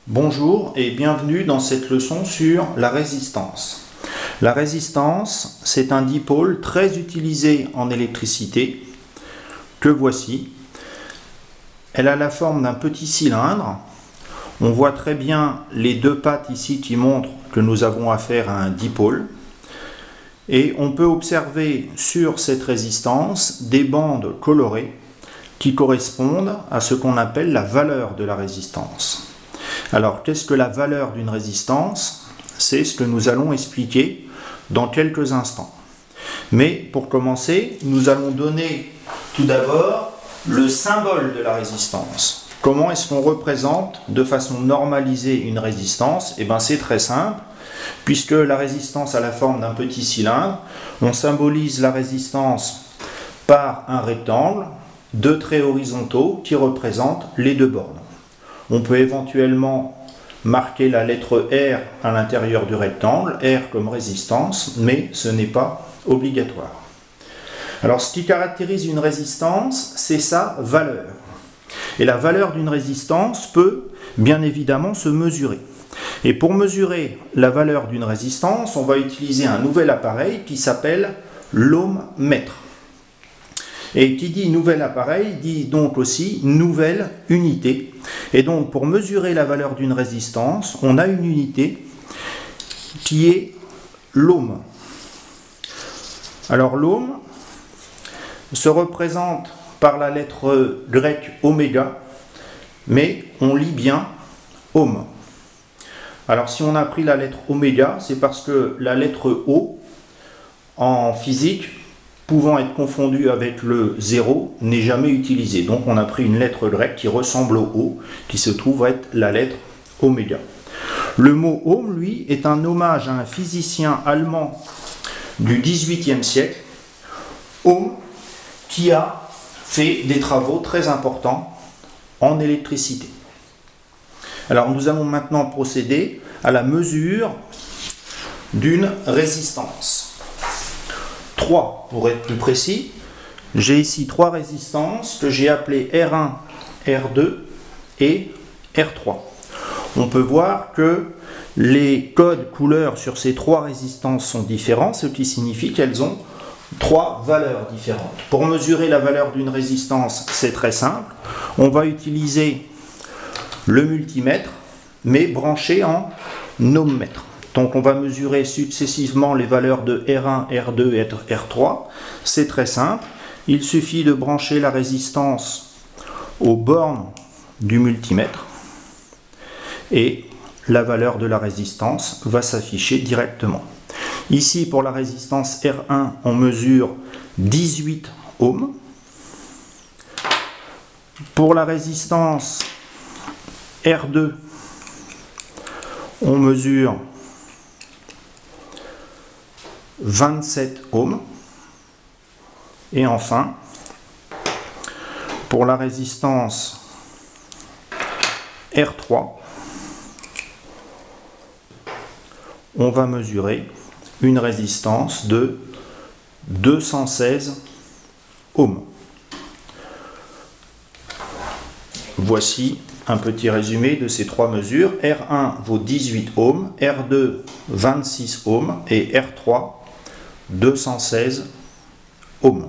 Bonjour et bienvenue dans cette leçon sur la résistance. La résistance, c'est un dipôle très utilisé en électricité, que voici. Elle a la forme d'un petit cylindre. On voit très bien les deux pattes ici qui montrent que nous avons affaire à un dipôle. Et on peut observer sur cette résistance des bandes colorées qui correspondent à ce qu'on appelle la valeur de la résistance. Alors, qu'est-ce que la valeur d'une résistance? C'est ce que nous allons expliquer dans quelques instants. Mais pour commencer, nous allons donner tout d'abord le symbole de la résistance. Comment est-ce qu'on représente de façon normalisée une résistance? Eh bien, c'est très simple. Puisque la résistance a la forme d'un petit cylindre, on symbolise la résistance par un rectangle, deux traits horizontaux qui représentent les deux bornes. On peut éventuellement marquer la lettre R à l'intérieur du rectangle, R comme résistance, mais ce n'est pas obligatoire. Alors ce qui caractérise une résistance, c'est sa valeur. Et la valeur d'une résistance peut bien évidemment se mesurer. Et pour mesurer la valeur d'une résistance, on va utiliser un nouvel appareil qui s'appelle l'ohmmètre. Et qui dit nouvel appareil dit donc aussi nouvelle unité. Et donc pour mesurer la valeur d'une résistance, on a une unité qui est l'ohm. Alors l'ohm se représente par la lettre grecque oméga, mais on lit bien ohm. Alors si on a pris la lettre oméga, c'est parce que la lettre O en physique, pouvant être confondue avec le 0, n'est jamais utilisée. Donc on a pris une lettre grecque qui ressemble au O, qui se trouve être la lettre oméga. Le mot ohm, lui, est un hommage à un physicien allemand du XVIIIe siècle, Ohm, qui a fait des travaux très importants en électricité. Alors nous allons maintenant procéder à la mesure d'une résistance. 3 pour être plus précis. J'ai ici 3 résistances que j'ai appelées R1, R2 et R3. On peut voir que les codes couleurs sur ces 3 résistances sont différents, ce qui signifie qu'elles ont 3 valeurs différentes. Pour mesurer la valeur d'une résistance, c'est très simple. On va utiliser le multimètre, mais branché en ohmmètre. Donc on va mesurer successivement les valeurs de R1, R2 et R3. C'est très simple. Il suffit de brancher la résistance aux bornes du multimètre et la valeur de la résistance va s'afficher directement. Ici, pour la résistance R1, on mesure 18 ohms. Pour la résistance R2, on mesure 27 ohms. Et enfin, pour la résistance R3, on va mesurer une résistance de 216 ohms. Voici un petit résumé de ces 3 mesures. R1 vaut 18 ohms, R2 26 ohms et R3 216 ohms.